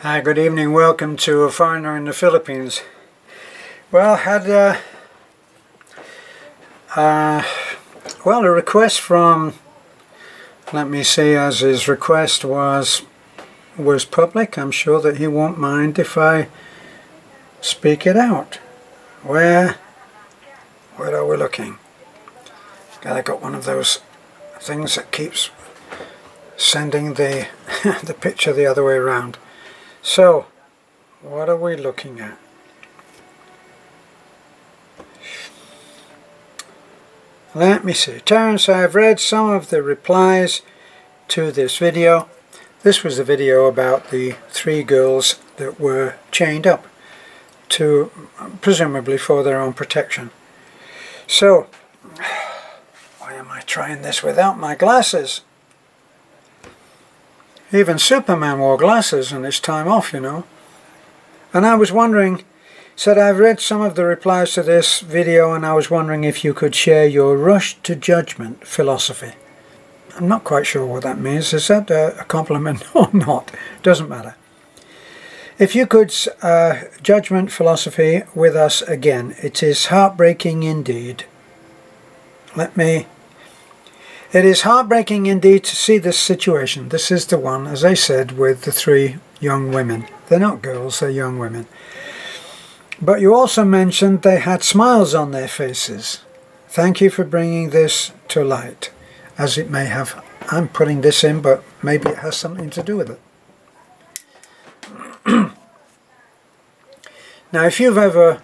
Hi, good evening. Welcome to A Foreigner in the Philippines. Well, had a request from, let me see, as his request was public. I'm sure that he won't mind if I speak it out. Where are we looking? God, I got one of those things that keeps sending the the picture the other way around. So, what are we looking at? Let me see. Terence, I have read some of the replies to this video. This was a video about the 3 girls that were chained up to, presumably for their own protection. So, why am I trying this without my glasses? Even Superman wore glasses in his time off, you know. And I was wondering, said I've read some of the replies to this video and I was wondering if you could share your rush to judgment philosophy. I'm not quite sure what that means. Is that a compliment or not? Doesn't matter. If you could judgment philosophy with us again, it is heartbreaking indeed. It is heartbreaking indeed to see this situation. This is the one, as I said, with the 3 young women. They're not girls, they're young women. But you also mentioned they had smiles on their faces. Thank you for bringing this to light, as it may have. I'm putting this in, but maybe it has something to do with it. Now, if you've ever,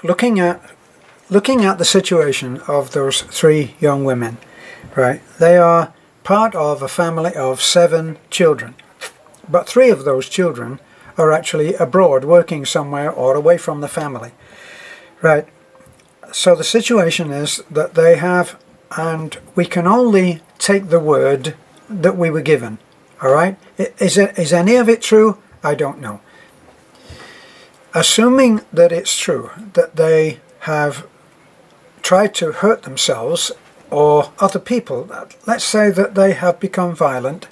looking at the situation of those 3 young women, right, they are part of a family of 7 children, but 3 of those children are actually abroad working somewhere or away from the family, right? So the situation is that they have, and we can only take the word that we were given, all right? Is any of it true? I don't know. Assuming that it's true, that they have tried to hurt themselves or other people, let's say that they have become violent,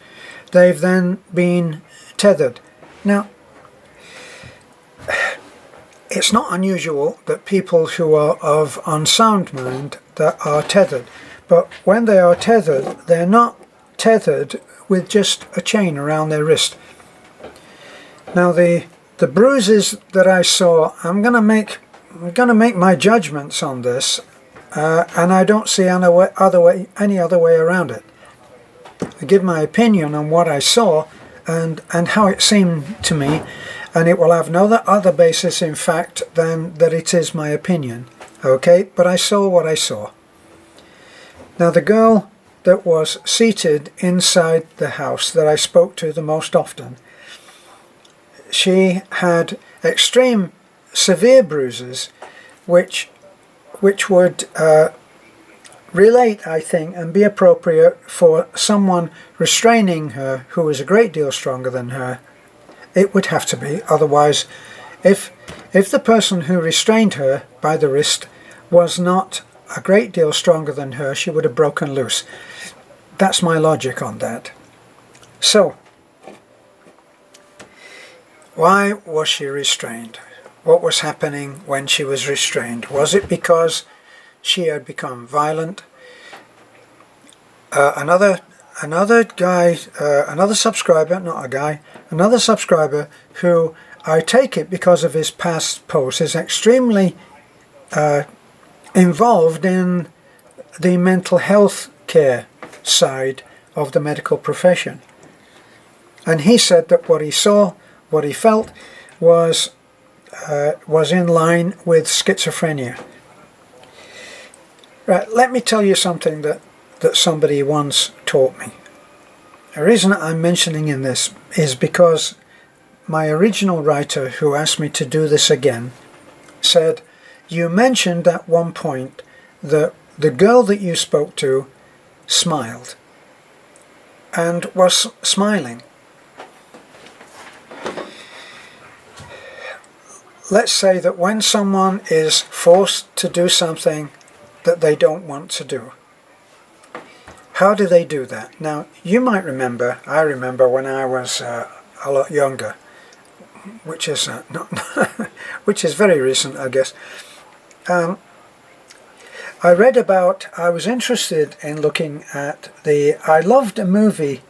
they've then been tethered. Now, it's not unusual that people who are of unsound mind that are tethered, but when they are tethered, they're not tethered with just a chain around their wrist. Now, the bruises that I saw, I'm going to make my judgments on this. And I don't see any other way around it. I give my opinion on what I saw and how it seemed to me, and it will have no other basis in fact than that it is my opinion. Okay, but I saw what I saw. Now, the girl that was seated inside the house that I spoke to the most often, she had extreme severe bruises which would relate, I think, and be appropriate for someone restraining her who was a great deal stronger than her. It would have to be. Otherwise, if the person who restrained her by the wrist was not a great deal stronger than her, she would have broken loose. That's my logic on that. So, why was she restrained? What was happening when she was restrained? Was it because she had become violent? Another subscriber who, I take it because of his past posts, is extremely involved in the mental health care side of the medical profession. And he said that what he saw, what he felt, was in line with schizophrenia. Right, let me tell you something that somebody once taught me. The reason I'm mentioning in this is because my original writer who asked me to do this again said, you mentioned at one point that the girl that you spoke to smiled and was smiling. Let's say that when someone is forced to do something that they don't want to do, how do they do that? Now, you might remember, I remember when I was a lot younger, which is not which is very recent, I guess. I was interested in looking at I loved a movie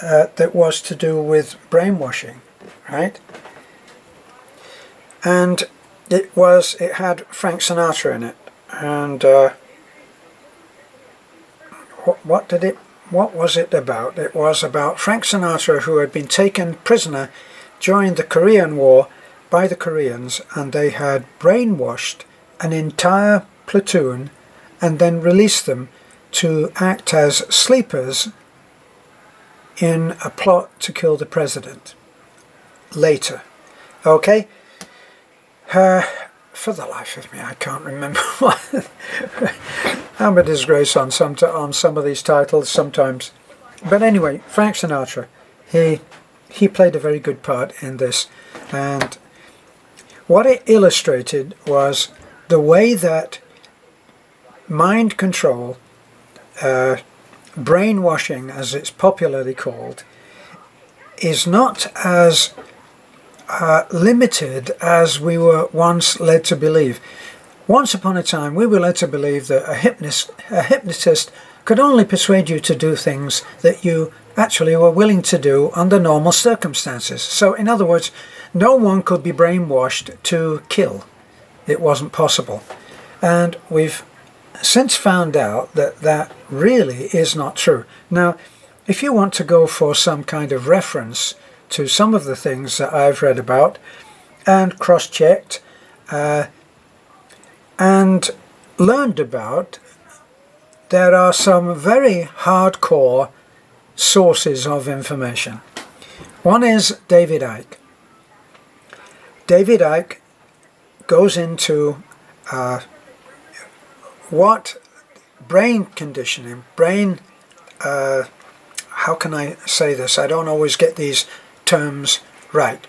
that was to do with brainwashing, right? And it had Frank Sinatra in it, and what was it about? It was about Frank Sinatra, who had been taken prisoner during the Korean War by the Koreans, and they had brainwashed an entire platoon and then released them to act as sleepers in a plot to kill the president later. Okay? For the life of me, I can't remember what. I'm a disgrace on some of these titles sometimes. But anyway, Frank Sinatra, he played a very good part in this, and what it illustrated was the way that mind control, brainwashing as it's popularly called, is not as limited as we were once led to believe. Once upon a time, we were led to believe that a hypnotist could only persuade you to do things that you actually were willing to do under normal circumstances. So, in other words, no one could be brainwashed to kill. It wasn't possible. And we've since found out that that really is not true. Now, if you want to go for some kind of reference to some of the things that I've read about and cross-checked and learned about, there are some very hardcore sources of information. One is David Icke. David Icke goes into what brain conditioning, how can I say this? I don't always get these terms right.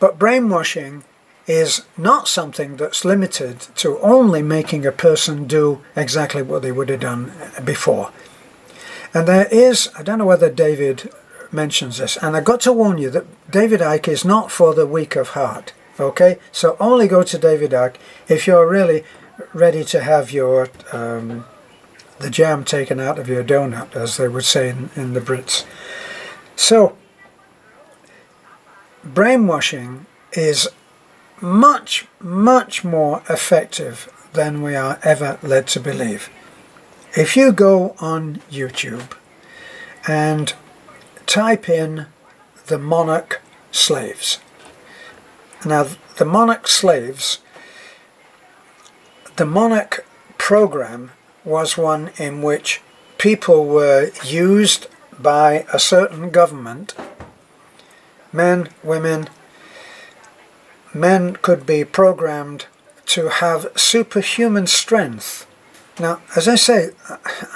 But brainwashing is not something that's limited to only making a person do exactly what they would have done before. And there is, I don't know whether David mentions this, and I've got to warn you that David Icke is not for the weak of heart, okay? So only go to David Icke if you're really ready to have your the jam taken out of your donut, as they would say in the Brits. So brainwashing is much, much more effective than we are ever led to believe. If you go on YouTube and type in the monarch slaves. Now, the monarch slaves, the monarch program was one in which people were used by a certain government, men, women. Men could be programmed to have superhuman strength. Now, as I say,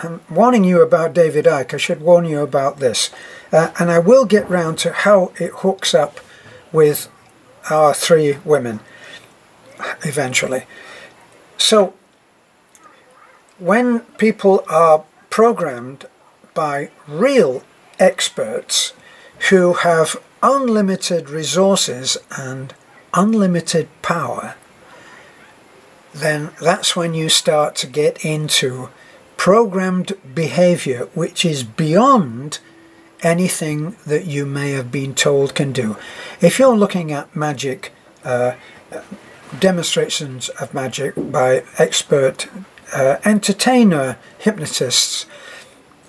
I'm warning you about David Icke. I should warn you about this. And I will get round to how it hooks up with our three women eventually. So, when people are programmed by real experts who have unlimited resources and unlimited power, then that's when you start to get into programmed behavior, which is beyond anything that you may have been told can do. If you're looking at magic, demonstrations of magic by expert entertainer hypnotists,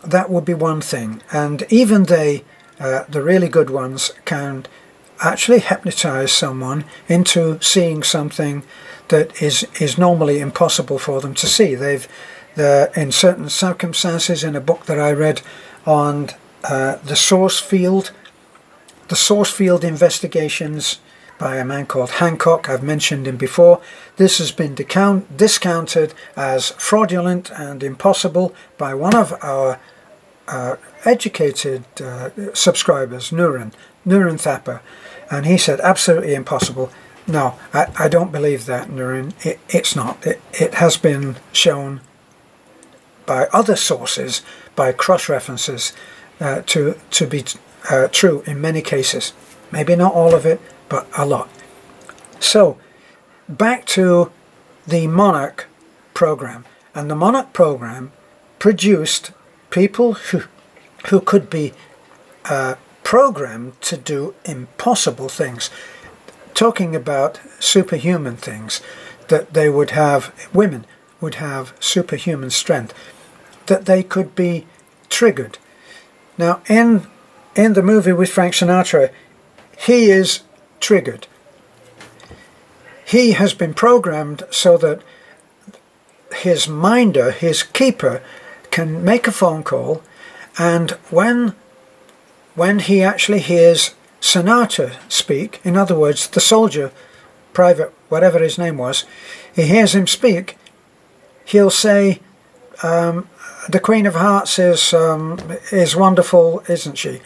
that would be one thing. And even they, the really good ones, can actually hypnotize someone into seeing something that is normally impossible for them to see. In certain circumstances, in a book that I read on the source field investigations by a man called Hancock, I've mentioned him before, this has been discounted as fraudulent and impossible by one of our educated subscribers, Nuran Thapar, and he said absolutely impossible. No, I don't believe that, Nuran. It's not. It has been shown by other sources, by cross-references, to be true in many cases. Maybe not all of it, but a lot. So back to the Monarch program. And the Monarch program produced people who could be programmed to do impossible things. Talking about superhuman things, that they would have, women would have superhuman strength, that they could be triggered. Now in the movie with Frank Sinatra, he is triggered. He has been programmed so that his minder, his keeper, can make a phone call, and when he actually hears Sinatra speak, in other words, the soldier, private, whatever his name was, he hears him speak, he'll say, the Queen of Hearts is wonderful, isn't she?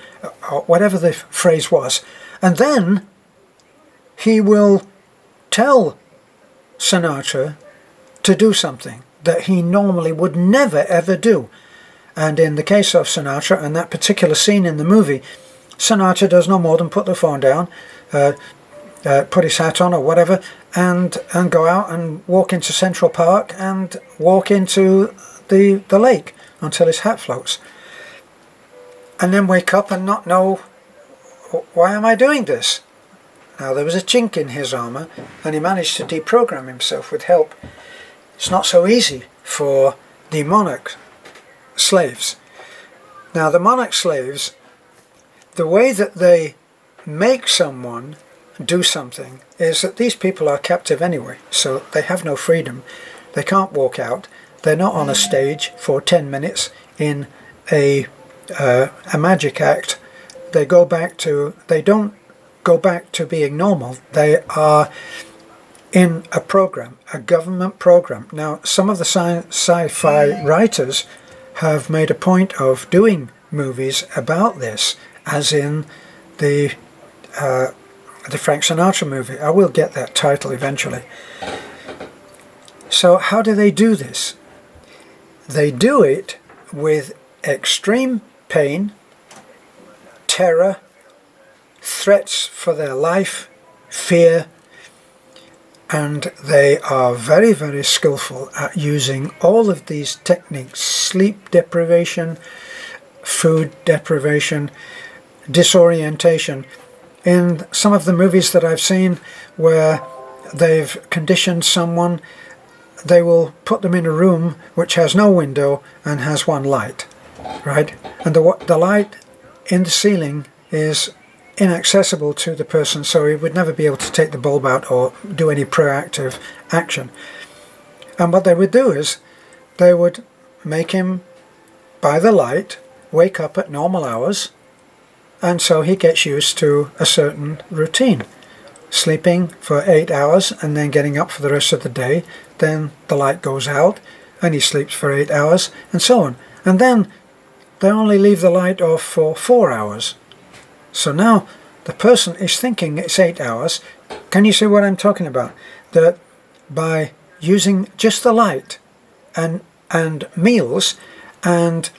Or whatever the phrase was. And then he will tell Sinatra to do something that he normally would never ever do. And in the case of Sinatra and that particular scene in the movie, Sinatra does no more than put the phone down, put his hat on or whatever, and go out and walk into Central Park and walk into the lake until his hat floats. And then wake up and not know, why am I doing this? Now there was a chink in his armour, and he managed to deprogram himself with help. It's not so easy for the monarch slaves. Now the monarch slaves, the way that they make someone do something is that these people are captive anyway, so they have no freedom. They can't walk out. They're not on a stage for 10 minutes in a magic act. They don't go back to being normal. They are in a program, a government program. Now, some of the sci-fi writers have made a point of doing movies about this, as in the Frank Sinatra movie. I will get that title eventually. So how do they do this? They do it with extreme pain, terror, threats for their life, fear, and they are very, very skillful at using all of these techniques: sleep deprivation, food deprivation, disorientation. In some of the movies that I've seen where they've conditioned someone, they will put them in a room which has no window and has one light, right? And the light in the ceiling is inaccessible to the person, so he would never be able to take the bulb out or do any proactive action. And what they would do is they would make him, by the light, wake up at normal hours, and so he gets used to a certain routine, sleeping for 8 hours and then getting up for the rest of the day. Then the light goes out and he sleeps for 8 hours, and so on. And then they only leave the light off for 4 hours. So now the person is thinking it's 8 hours. Can you see what I'm talking about? That by using just the light and meals, and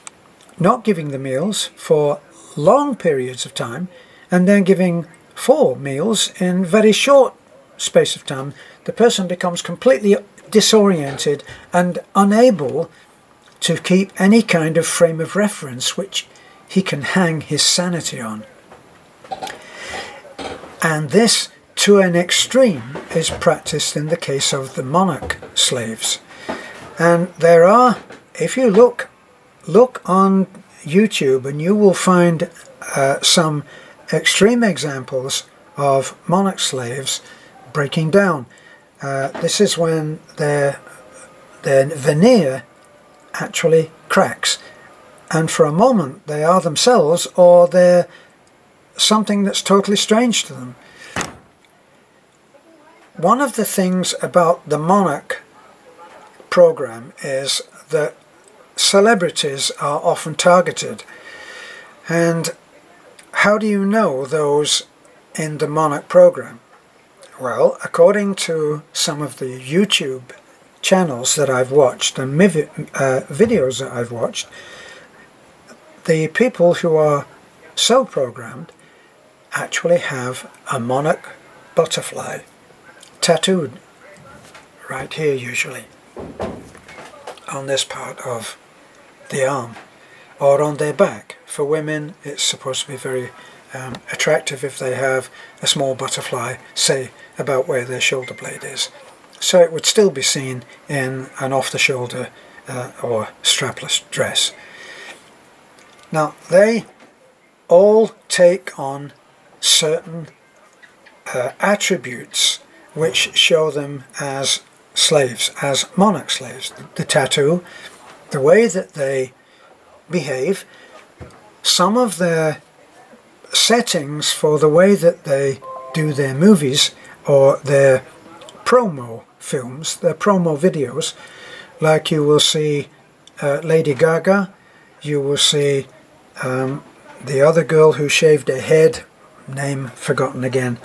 not giving the meals for long periods of time, and then giving 4 meals in very short space of time, the person becomes completely disoriented and unable to keep any kind of frame of reference which he can hang his sanity on. And this, to an extreme, is practiced in the case of the monarch slaves. And there are, if you look on YouTube, and you will find some extreme examples of monarch slaves breaking down. This is when their veneer actually cracks, and for a moment they are themselves, or they're something that's totally strange to them. One of the things about the monarch program is that celebrities are often targeted. And how do you know those in the monarch program? Well, according to some of the YouTube channels that I've watched and videos that I've watched, the people who are so programmed actually have a monarch butterfly tattooed right here, usually on this part of the arm, or on their back. For women, it's supposed to be very attractive if they have a small butterfly, say about where their shoulder blade is. So it would still be seen in an off-the-shoulder or strapless dress. Now, they all take on certain attributes which show them as slaves, as monarch slaves. The tattoo, the way that they behave, some of their settings for the way that they do their movies or their promo films, their promo videos, like you will see Lady Gaga, you will see the other girl who shaved her head, name forgotten again,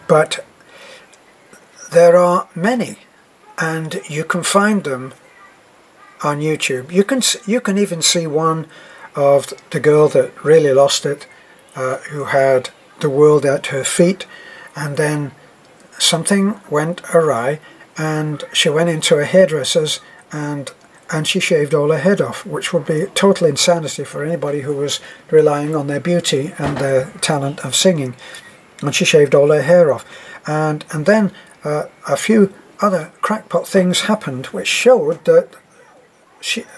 but there are many, and you can find them on YouTube. You can even see one of the girl that really lost it, who had the world at her feet, and then something went awry and she went into a hairdresser's and she shaved all her head off, which would be total insanity for anybody who was relying on their beauty and their talent of singing. And she shaved all her hair off, and then a few other crackpot things happened which showed that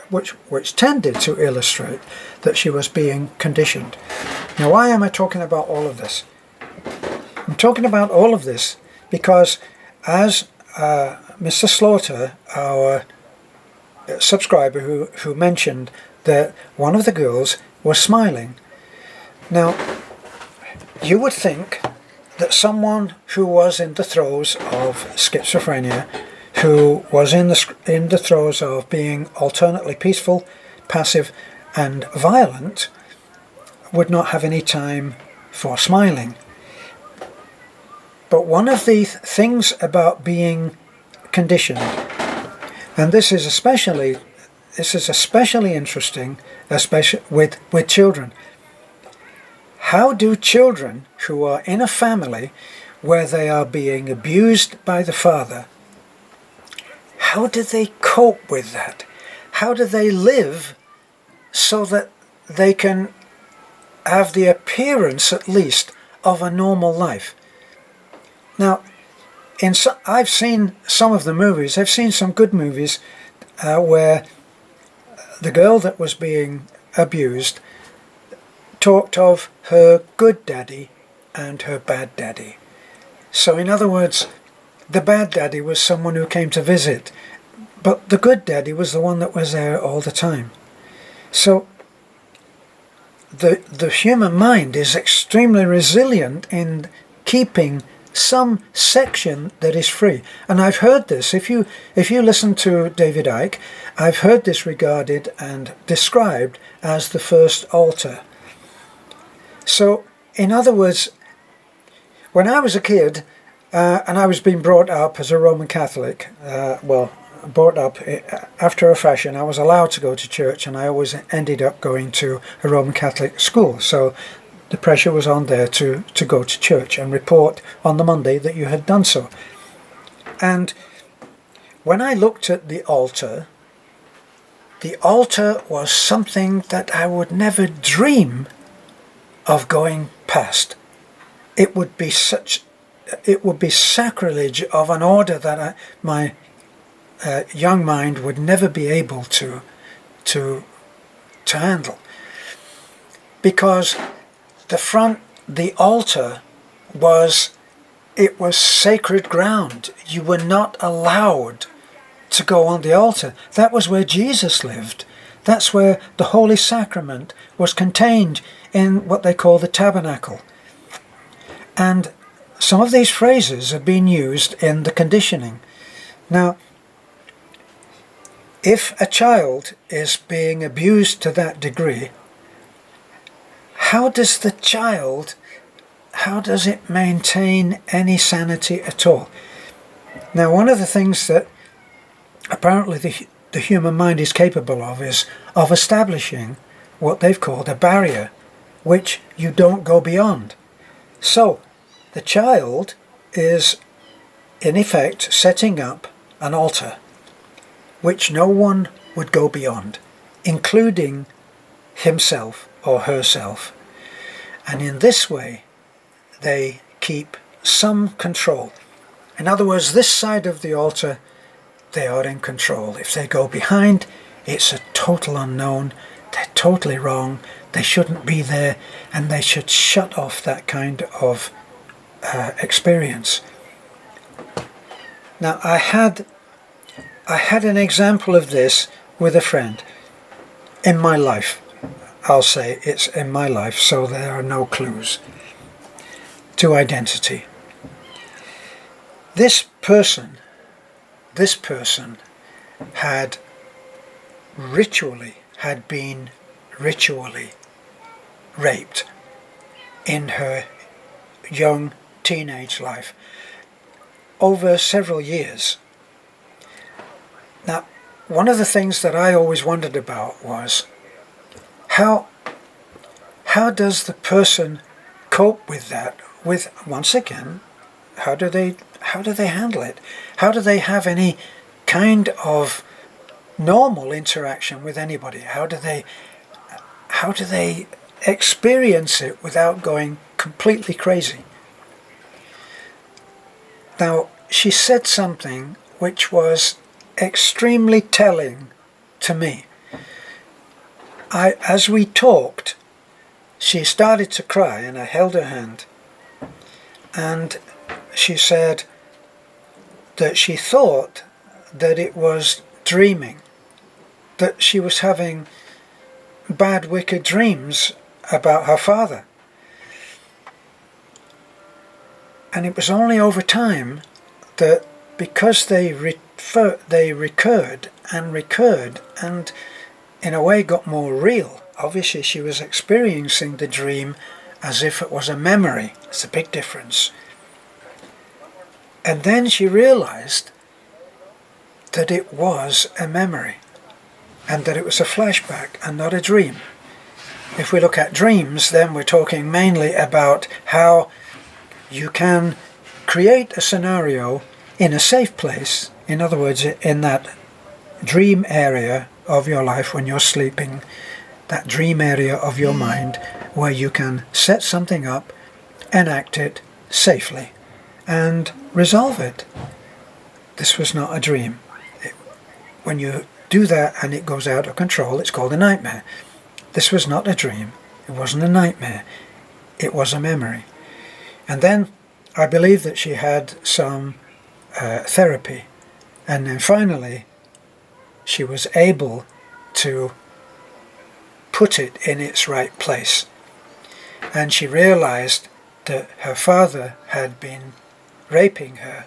which tended to illustrate that she was being conditioned. Now, why am I talking about all of this? I'm talking about all of this because, as Mr. Slaughter, our subscriber who mentioned that one of the girls was smiling. Now, you would think that someone who was in the throes of schizophrenia, who was in the throes of being alternately peaceful, passive and violent, would not have any time for smiling. But one of the things about being conditioned, and this is especially interesting, especially with children. How do children who are in a family where they are being abused by the father, how do they cope with that? How do they live so that they can have the appearance, at least, of a normal life? Now, I've seen some of the movies. I've seen some good movies where the girl that was being abused talked of her good daddy and her bad daddy. So in other words, the bad daddy was someone who came to visit, but the good daddy was the one that was there all the time. So the human mind is extremely resilient in keeping some section that is free. And I've heard this, if you listen to David Icke, I've heard this regarded and described as the first altar. So in other words, when I was a kid and I was being brought up as a Roman Catholic, brought up after a fashion, I was allowed to go to church, and I always ended up going to a Roman Catholic school. So the pressure was on there to go to church and report on the Monday that you had done so. And when I looked at the altar was something that I would never dream of going past. It would be sacrilege of an order that my young mind would never be able to handle, because the altar was sacred ground. You were not allowed to go on the altar. That was where Jesus lived. That's where the Holy Sacrament was contained in what they call the tabernacle. And some of these phrases have been used in the conditioning. Now, if a child is being abused to that degree, how does it maintain any sanity at all? Now, one of the things that apparently the human mind is capable of is of establishing what they've called a barrier, which you don't go beyond. So, the child is in effect setting up an altar which no one would go beyond, including himself or herself. And in this way, they keep some control. In other words, this side of the altar, they are in control. If they go behind, it's a total unknown. They're totally wrong. They shouldn't be there, and they should shut off that kind of experience. Now, I had an example of this with a friend in my life. I'll say it's in my life, so there are no clues to identity. This person had been ritually raped in her young teenage life over several years. Now, one of the things that I always wondered about was how does the person cope with that? With, once again, how do they handle it? How do they have any kind of normal interaction with anybody? How do they experience it without going completely crazy? Now, she said something which was extremely telling to me. As we talked, she started to cry, and I held her hand, and she said that she thought that it was dreaming, that she was having bad, wicked dreams about her father. And it was only over time that, because they recurred and in a way got more real. Obviously she was experiencing the dream as if it was a memory. It's a big difference. And then she realized that it was a memory, and that it was a flashback and not a dream. If we look at dreams, then we're talking mainly about how you can create a scenario in a safe place, in other words, in that dream area of your life when you're sleeping, that dream area of your mind where you can set something up, enact it safely, and resolve it. This was not a dream. When you do that and it goes out of control, it's called a nightmare. This was not a dream. It wasn't a nightmare. It was a memory. And then I believe that she had some therapy. And then finally, she was able to put it in its right place. And she realized that her father had been raping her,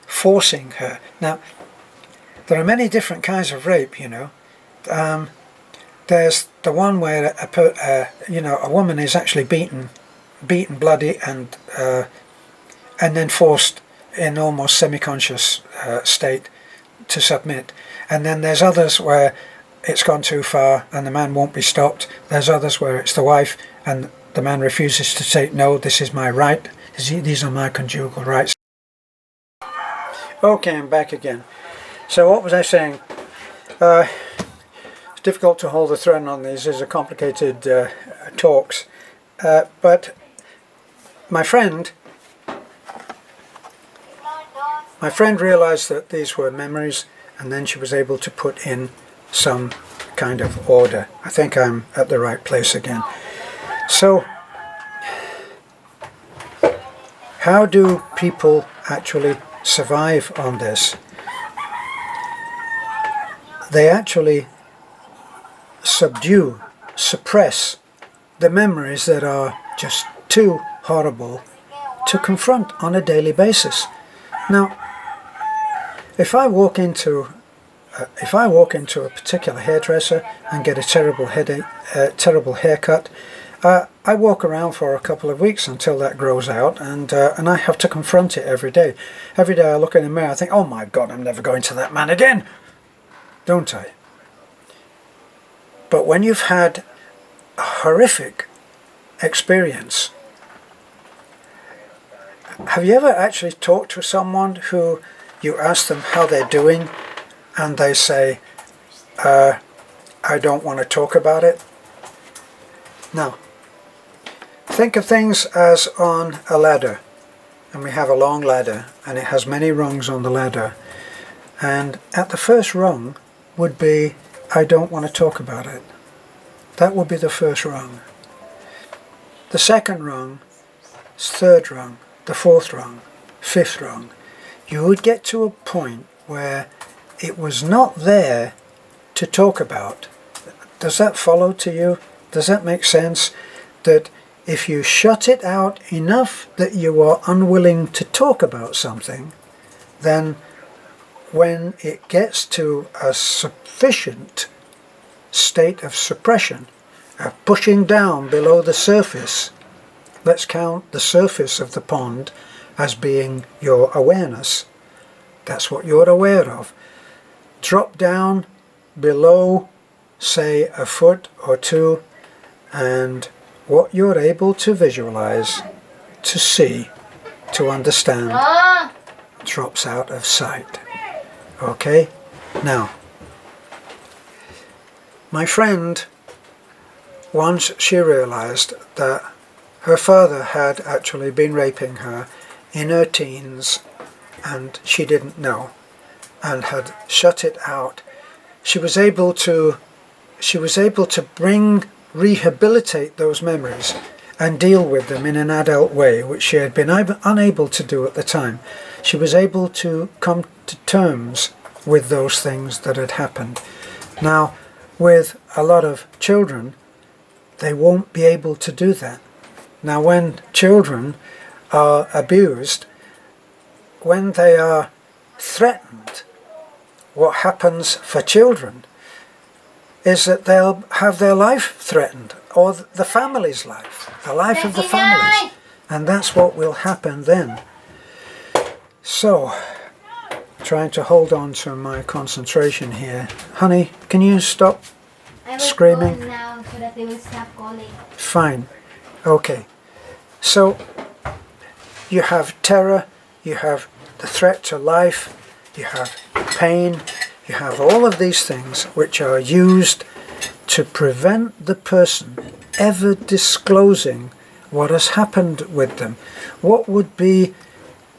forcing her. Now, there are many different kinds of rape, you know. There's the one where a woman is actually beaten bloody, and then forced in almost semi-conscious state to submit. And then there's others where it's gone too far and the man won't be stopped. There's others where it's the wife and the man refuses to say, no, this is my right. These are my conjugal rights. Okay, I'm back again. So what was I saying? It's difficult to hold the thread on these. These are complicated talks. But my friend realized that these were memories, and then she was able to put in some kind of order. I think I'm at the right place again. So, how do people actually survive on this? They actually suppress the memories that are just too horrible to confront on a daily basis. Now, if I walk into a particular hairdresser and get a terrible haircut, I walk around for a couple of weeks until that grows out, and I have to confront it every day. Every day I look in the mirror, I think, oh my God, I'm never going to that man again, don't I? But when you've had a horrific experience, Have you ever actually talked to someone who you ask them how they're doing and they say, I don't want to talk about it? Now, think of things as on a ladder. And we have a long ladder and it has many rungs on the ladder. And at the first rung would be, I don't want to talk about it. That would be the first rung. The second rung, third rung, the fourth rung, fifth rung. You would get to a point where it was not there to talk about. Does that follow to you? Does that make sense? That if you shut it out enough that you are unwilling to talk about something, then when it gets to a sufficient state of suppression, of pushing down below the surface, let's count the surface of the pond as being your awareness. That's what you're aware of. Drop down below, say, a foot or two, and what you're able to visualize, to see, to understand, drops out of sight. Okay? Now, my friend, once she realized that her father had actually been raping her in her teens and she didn't know and had shut it out, she was able to rehabilitate those memories and deal with them in an adult way, which she had been unable to do at the time. She was able to come to terms with those things that had happened. Now, with a lot of children, they won't be able to do that. Now, when children are abused, when they are threatened, what happens for children is that they'll have their life threatened, or the family's life, the life of the families. And that's what will happen then. So, trying to hold on to my concentration here. Honey, can you stop screaming? I will call now so that they will stop calling. Fine. Okay. So, you have terror, you have the threat to life, you have pain, you have all of these things which are used to prevent the person ever disclosing what has happened with them. What would be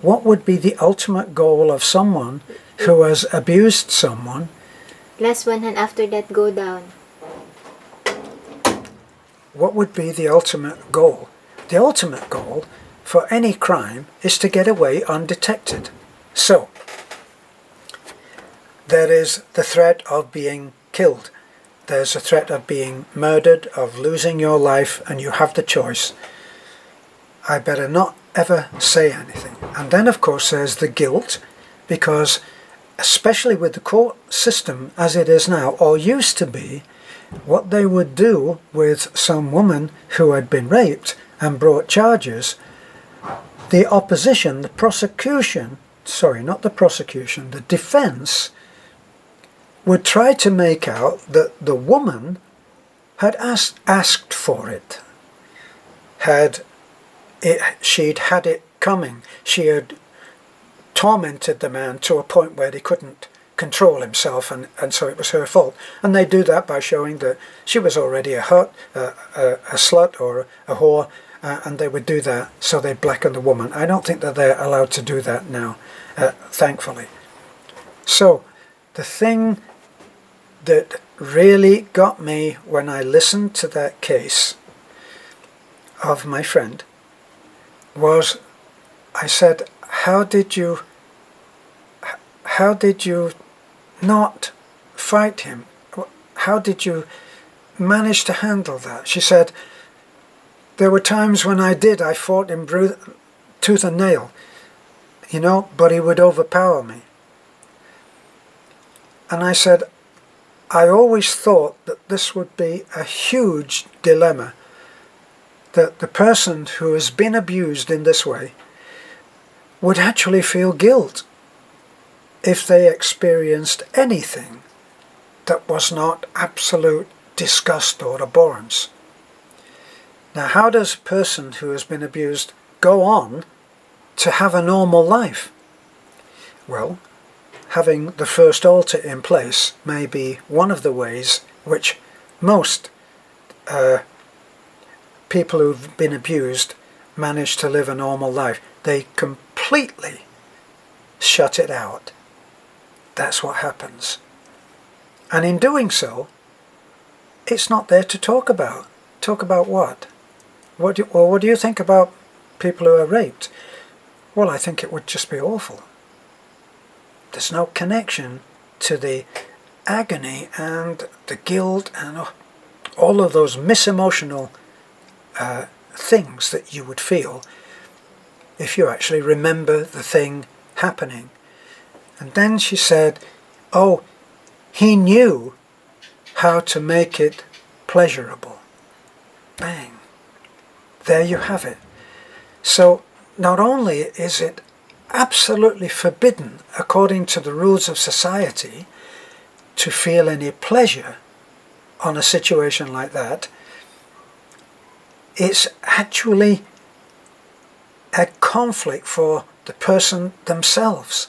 the ultimate goal of someone who has abused someone? Last one, and after that go down. What would be the ultimate goal? The ultimate goal for any crime is to get away undetected. So, there is the threat of being killed. There's a threat of being murdered, of losing your life, and you have the choice. I better not ever say anything. And then, of course, there's the guilt, because especially with the court system as it is now, or used to be, what they would do with some woman who had been raped and brought charges, the opposition, the prosecution, sorry, not the prosecution, the defense would try to make out that the woman had asked for it, she'd had it coming. She had tormented the man to a point where he couldn't control himself, and so it was her fault. And they do that by showing that she was already a slut or a whore, and they would do that, so they blacken the woman. I don't think that they're allowed to do that now, thankfully. So, the thing that really got me when I listened to that case of my friend was, I said, how did you not fight him? How did you manage to handle that? She said, there were times when I fought him tooth and nail, but he would overpower me. And I said, I always thought that this would be a huge dilemma, that the person who has been abused in this way would actually feel guilt if they experienced anything that was not absolute disgust or abhorrence. Now, how does a person who has been abused go on to have a normal life? Well, having the first altar in place may be one of the ways which most people who've been abused manage to live a normal life. They completely shut it out. That's what happens. And in doing so, it's not there to talk about. Talk about what? What do you think about people who are raped? Well, I think it would just be awful. There's no connection to the agony and the guilt and all of those misemotional things that you would feel if you actually remember the thing happening. And then she said, oh, he knew how to make it pleasurable. Bang. There you have it. So not only is it absolutely forbidden, according to the rules of society, to feel any pleasure on a situation like that, it's actually a conflict for the person themselves.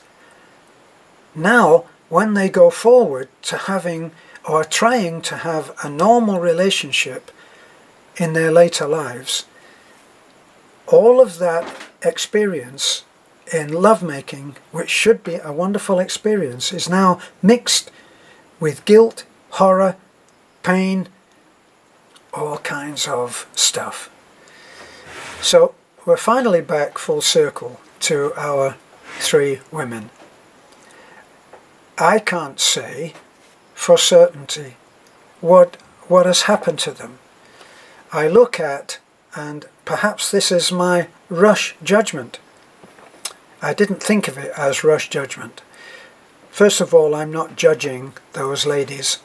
Now, when they go forward to having or trying to have a normal relationship in their later lives, all of that experience in lovemaking, which should be a wonderful experience, is now mixed with guilt, horror, pain, all kinds of stuff. So we're finally back full circle to our three women. I can't say for certainty what has happened to them. I look at, and perhaps this is my rush judgment. I didn't think of it as rush judgment. First of all, I'm not judging those ladies,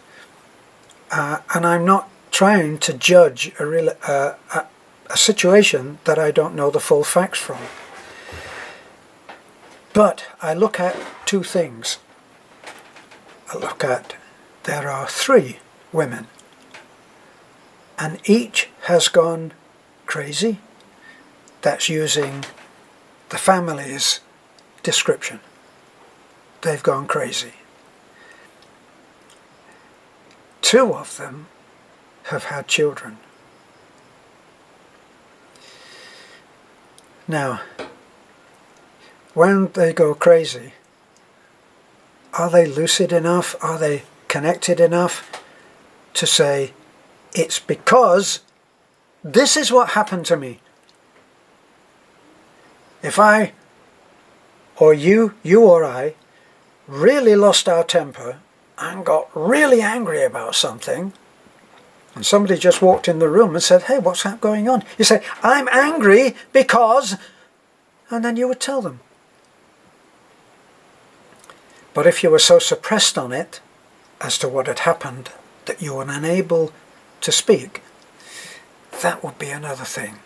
and I'm not trying to judge a situation that I don't know the full facts from. But I look at two things. I look at, there are three women, and each has gone crazy. That's using the family's description. They've gone crazy. Two of them have had children. Now, when they go crazy, are they lucid enough? Are they connected enough to say, it's because this is what happened to me? If I, or you or I, really lost our temper and got really angry about something, and somebody just walked in the room and said, hey, what's that going on? You say, I'm angry because, and then you would tell them. But if you were so suppressed on it as to what had happened that you were unable to speak, that would be another thing.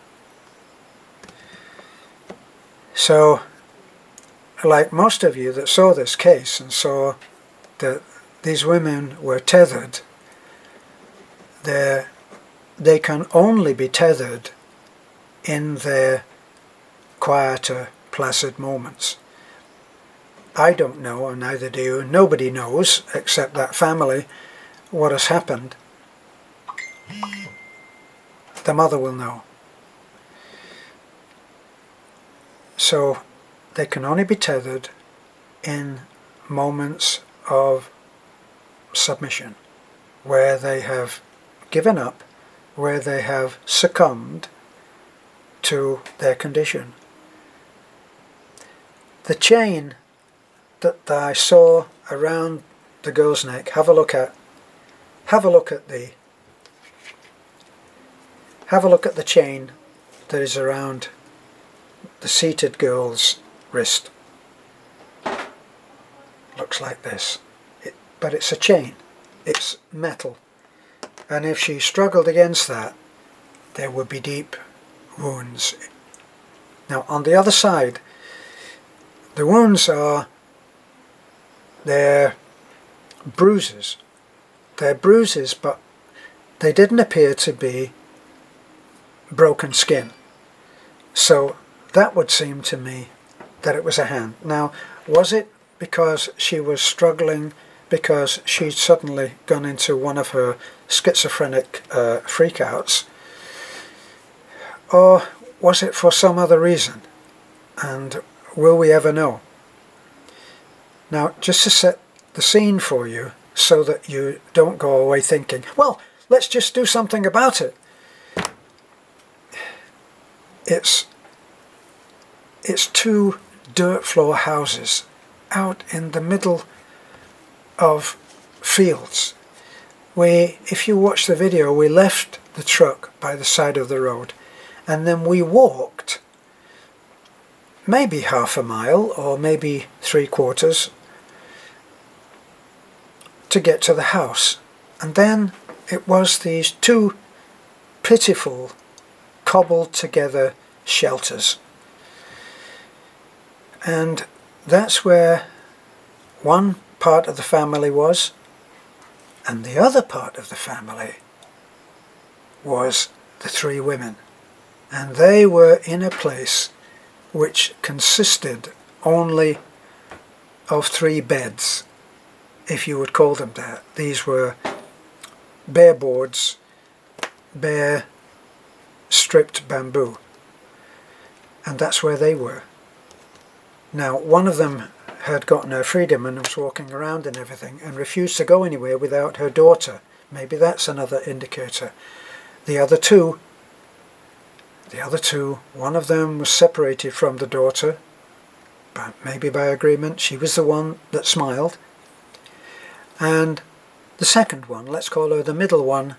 So, like most of you that saw this case and saw that these women were tethered, they can only be tethered in their quieter, placid moments. I don't know, and neither do you. Nobody knows, except that family, what has happened. The mother will know. So they can only be tethered in moments of submission, where they have given up, where they have succumbed to their condition. The chain that I saw around the girl's neck, have a look at the chain that is around the seated girl's wrist. Looks like this, but it's a chain, it's metal, and if she struggled against that, there would be deep wounds. Now on the other side, the wounds are, they're bruises, but they didn't appear to be broken skin. So that would seem to me that it was a hand. Now, was it because she was struggling because she'd suddenly gone into one of her schizophrenic freakouts, or was it for some other reason? And will we ever know? Now, just to set the scene for you so that you don't go away thinking, well, let's just do something about it. It's two dirt floor houses out in the middle of fields. If you watch the video, we left the truck by the side of the road, and then we walked maybe half a mile or maybe 3/4 to get to the house. And then it was these two pitiful, cobbled together shelters. And that's where one part of the family was, and the other part of the family was the three women. And they were in a place which consisted only of 3 beds, if you would call them that. These were bare boards, bare stripped bamboo, and that's where they were. Now, one of them had gotten her freedom and was walking around and everything, and refused to go anywhere without her daughter. Maybe that's another indicator. The other two, one of them was separated from the daughter, but maybe by agreement. She was the one that smiled. And the second one, let's call her the middle one,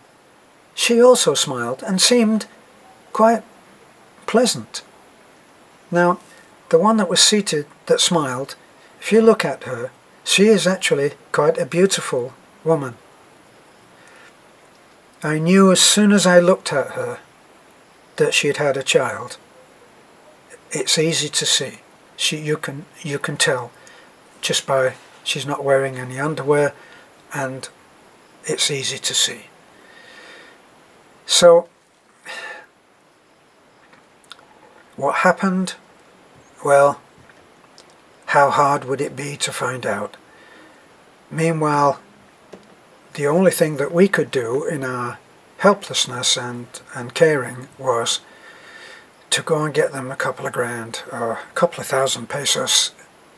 she also smiled and seemed quite pleasant. Now, the one that was seated that smiled, if you look at her, she is actually quite a beautiful woman. I knew as soon as I looked at her that she had had a child. It's easy to see. You can tell just by she's not wearing any underwear, and it's easy to see. So what happened? Well, how hard would it be to find out? Meanwhile, the only thing that we could do in our helplessness and caring was to go and get them a couple of grand or a couple of thousand pesos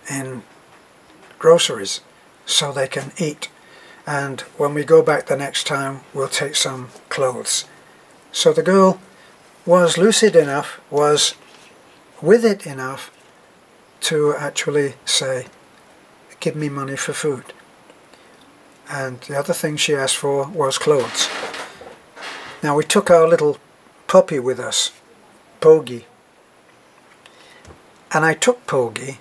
in groceries so they can eat. And when we go back the next time, we'll take some clothes. So the girl was lucid enough, was with it enough to actually say, give me money for food. And the other thing she asked for was clothes. Now we took our little puppy with us, Pogi. And I took Pogi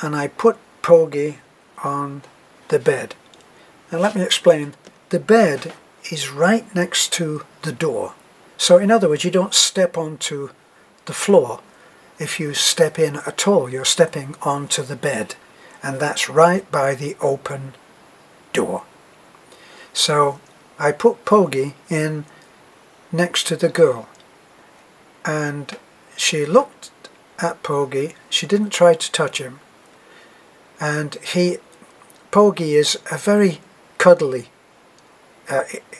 and I put Pogi on the bed. Now let me explain. The bed is right next to the door. So in other words, you don't step onto the floor. If you step in at all, you're stepping onto the bed. And that's right by the open door. So I put Pogi in next to the girl. And she looked at Pogi. She didn't try to touch him. And Pogi is a very cuddly,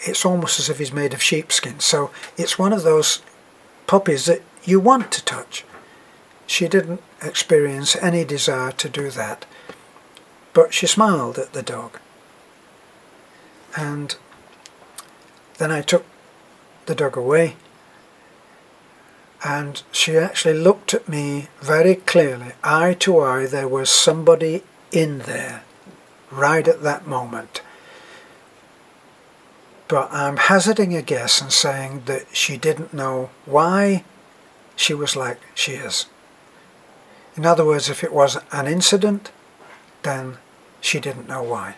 it's almost as if he's made of sheepskin, so it's one of those puppies that you want to touch. She didn't experience any desire to do that, but she smiled at the dog. And then I took the dog away, and she actually looked at me very clearly, eye to eye. There was somebody in there right at that moment. But I'm hazarding a guess and saying that she didn't know why she was like she is. In other words, if it was an incident, then she didn't know why.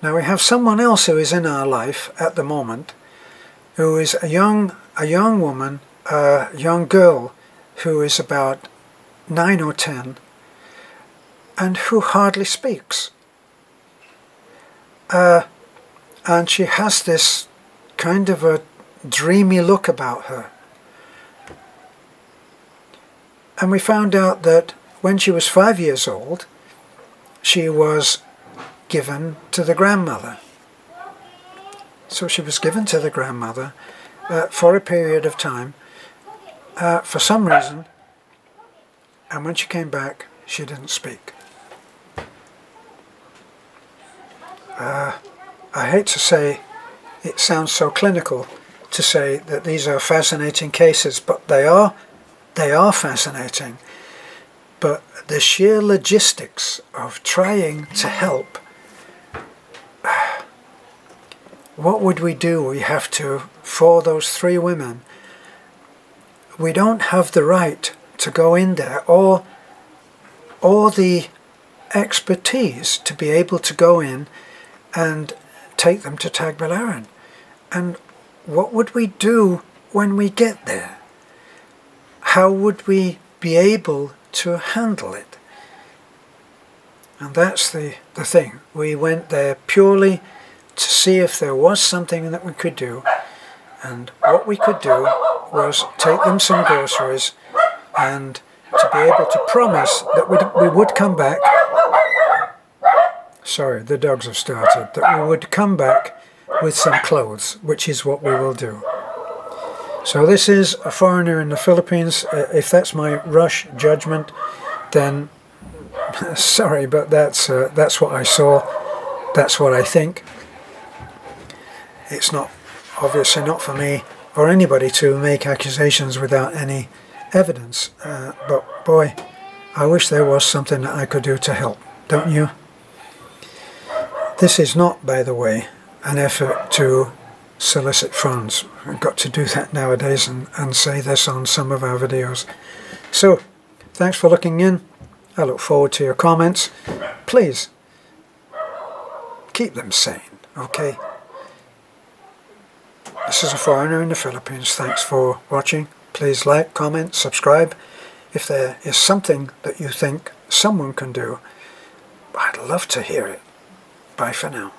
Now we have someone else who is in our life at the moment, who is a young woman, a young girl who is about 9 or 10, and who hardly speaks. And she has this kind of a dreamy look about her. And we found out that when she was 5 years old, she was given to the grandmother. So she was given to the grandmother for a period of time, for some reason, and when she came back, she didn't speak. I hate to say, it sounds so clinical to say that these are fascinating cases, but they are fascinating. But the sheer logistics of trying to help, what would we do? We have to, for those 3 women, we don't have the right to go in there or the expertise to be able to go in and take them to Tagbilaran. And what would we do when we get there? How would we be able to handle it? And that's the thing. We went there purely to see if there was something that we could do, and what we could do was take them some groceries and to be able to promise that we would come back. Sorry, the dogs have started. That we would come back with some clothes, which is what we will do. So this is a foreigner in the Philippines. If that's my rush judgment, then sorry, but that's what I saw. That's what I think. It's not, obviously not for me or anybody to make accusations without any evidence. But boy, I wish there was something that I could do to help, don't you? This is not, by the way, an effort to solicit funds. We've got to do that nowadays and say this on some of our videos. So, thanks for looking in. I look forward to your comments. Please, keep them sane, okay? This is a foreigner in the Philippines. Thanks for watching. Please like, comment, subscribe. If there is something that you think someone can do, I'd love to hear it. Bye for now.